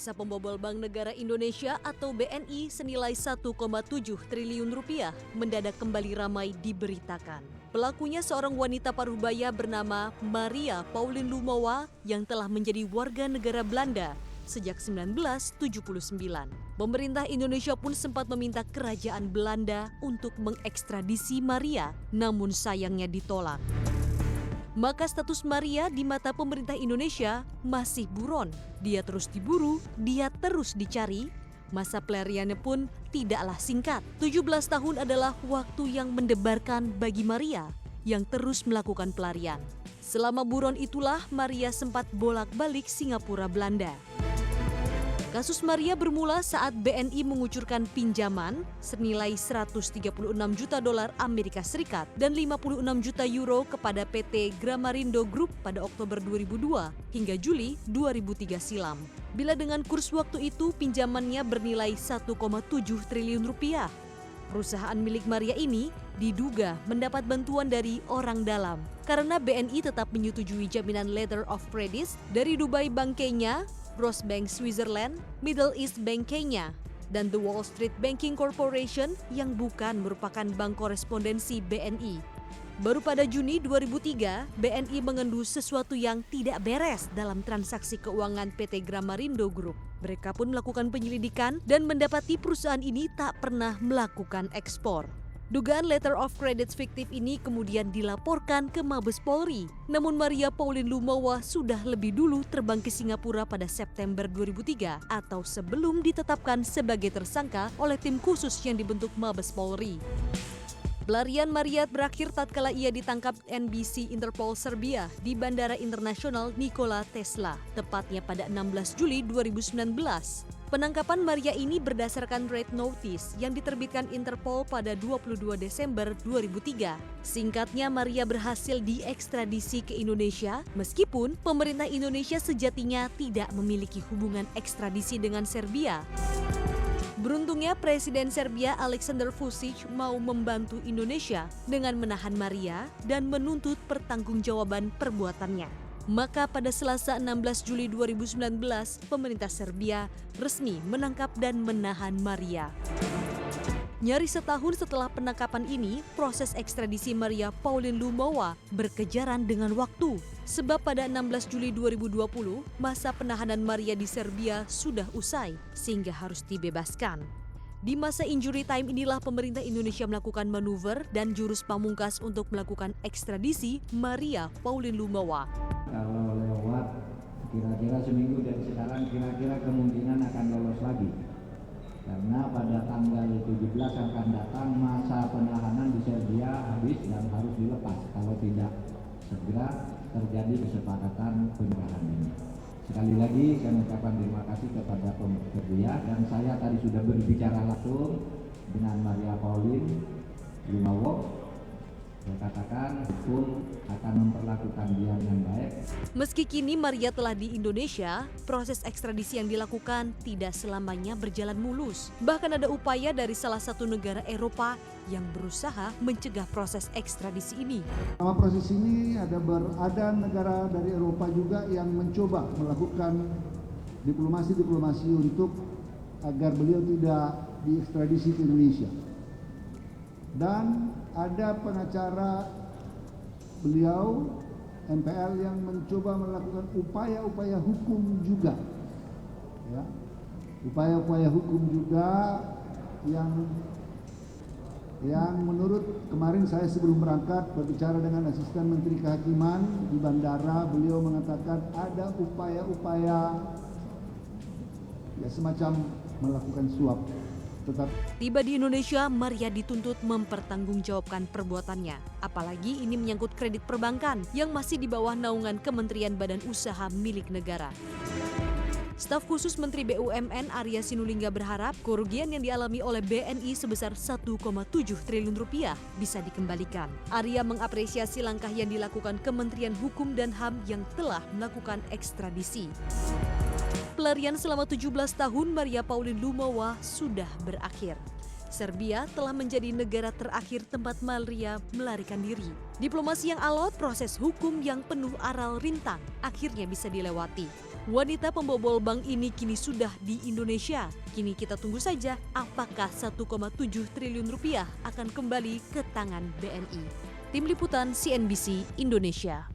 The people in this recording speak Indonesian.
Bisa pembobol Bank Negara Indonesia atau BNI senilai 1,7 triliun rupiah mendadak kembali ramai diberitakan. Pelakunya seorang wanita parubaya bernama Maria Pauline Lumowa yang telah menjadi warga negara Belanda sejak 1979. Pemerintah Indonesia pun sempat meminta kerajaan Belanda untuk mengekstradisi Maria, namun sayangnya ditolak. Maka status Maria di mata pemerintah Indonesia masih buron. Dia terus diburu, dia terus dicari. Masa pelariannya pun tidaklah singkat. 17 tahun adalah waktu yang mendebarkan bagi Maria yang terus melakukan pelarian. Selama buron itulah Maria sempat bolak-balik Singapura, Belanda. Kasus Maria bermula saat BNI mengucurkan pinjaman senilai 136 juta dolar Amerika Serikat dan 56 juta euro kepada PT Gramarindo Group pada Oktober 2002 hingga Juli 2003 silam. Bila dengan kurs waktu itu pinjamannya bernilai 1,7 triliun rupiah. Perusahaan milik Maria ini diduga mendapat bantuan dari orang dalam karena BNI tetap menyetujui jaminan letter of credit dari Dubai Bank Kenya, Rosbank Switzerland, Middle East Bank Kenya, dan The Wall Street Banking Corporation yang bukan merupakan bank korespondensi BNI. Baru pada Juni 2003, BNI mengendus sesuatu yang tidak beres dalam transaksi keuangan PT Gramarindo Group. Mereka pun melakukan penyelidikan dan mendapati perusahaan ini tak pernah melakukan ekspor. Dugaan letter of credit fiktif ini kemudian dilaporkan ke Mabes Polri. Namun Maria Pauline Lumowa sudah lebih dulu terbang ke Singapura pada September 2003 atau sebelum ditetapkan sebagai tersangka oleh tim khusus yang dibentuk Mabes Polri. Pelarian Maria berakhir tatkala ia ditangkap NBC Interpol Serbia di Bandara Internasional Nikola Tesla, tepatnya pada 16 Juli 2019. Penangkapan Maria ini berdasarkan red notice yang diterbitkan Interpol pada 22 Desember 2003. Singkatnya, Maria berhasil diekstradisi ke Indonesia meskipun pemerintah Indonesia sejatinya tidak memiliki hubungan ekstradisi dengan Serbia. Beruntungnya Presiden Serbia Aleksandar Vučić mau membantu Indonesia dengan menahan Maria dan menuntut pertanggungjawaban perbuatannya. Maka pada Selasa 16 Juli 2019, pemerintah Serbia resmi menangkap dan menahan Maria. Nyaris setahun setelah penangkapan ini, proses ekstradisi Maria Pauline Lumowa berkejaran dengan waktu. Sebab pada 16 Juli 2020, masa penahanan Maria di Serbia sudah usai, sehingga harus dibebaskan. Di masa injury time inilah pemerintah Indonesia melakukan manuver dan jurus pamungkas untuk melakukan ekstradisi Maria Pauline Lumowa. Kalau lewat kira-kira seminggu dari sekarang kira-kira kemungkinan akan lolos lagi. Karena pada tanggal 17 akan datang masa penahanan di Serbia habis dan harus dilepas kalau tidak segera terjadi kesepakatan penyerahan ini. Sekali lagi saya mengucapkan terima kasih kepada pemerintah Serbia dan saya tadi sudah berbicara langsung dengan Maria Pauline Lumowa. Saya katakan hukum akan memperlakukan dia dengan baik. Meski kini Maria telah di Indonesia, proses ekstradisi yang dilakukan tidak selamanya berjalan mulus. Bahkan ada upaya dari salah satu negara Eropa yang berusaha mencegah proses ekstradisi ini. Dalam proses ini ada negara dari Eropa juga yang mencoba melakukan diplomasi untuk agar beliau tidak diekstradisi ke Indonesia. Dan ada pengacara beliau MPL yang mencoba melakukan upaya-upaya hukum juga, ya, upaya-upaya hukum juga yang menurut kemarin saya sebelum berangkat berbicara dengan asisten Menteri Kehakiman di bandara, beliau mengatakan ada upaya-upaya ya semacam melakukan suap. Tiba di Indonesia, Maria dituntut mempertanggungjawabkan perbuatannya. Apalagi ini menyangkut kredit perbankan yang masih di bawah naungan Kementerian Badan Usaha milik negara. Staf khusus Menteri BUMN Arya Sinulinga berharap kerugian yang dialami oleh BNI sebesar 1,7 triliun rupiah bisa dikembalikan. Arya mengapresiasi langkah yang dilakukan Kementerian Hukum dan HAM yang telah melakukan ekstradisi. Pelarian selama 17 tahun Maria Pauline Lumowa sudah berakhir. Serbia telah menjadi negara terakhir tempat Maria melarikan diri. Diplomasi yang alot, proses hukum yang penuh aral rintang akhirnya bisa dilewati. Wanita pembobol bank ini kini sudah di Indonesia. Kini kita tunggu saja apakah 1,7 triliun rupiah akan kembali ke tangan BNI. Tim Liputan CNBC Indonesia.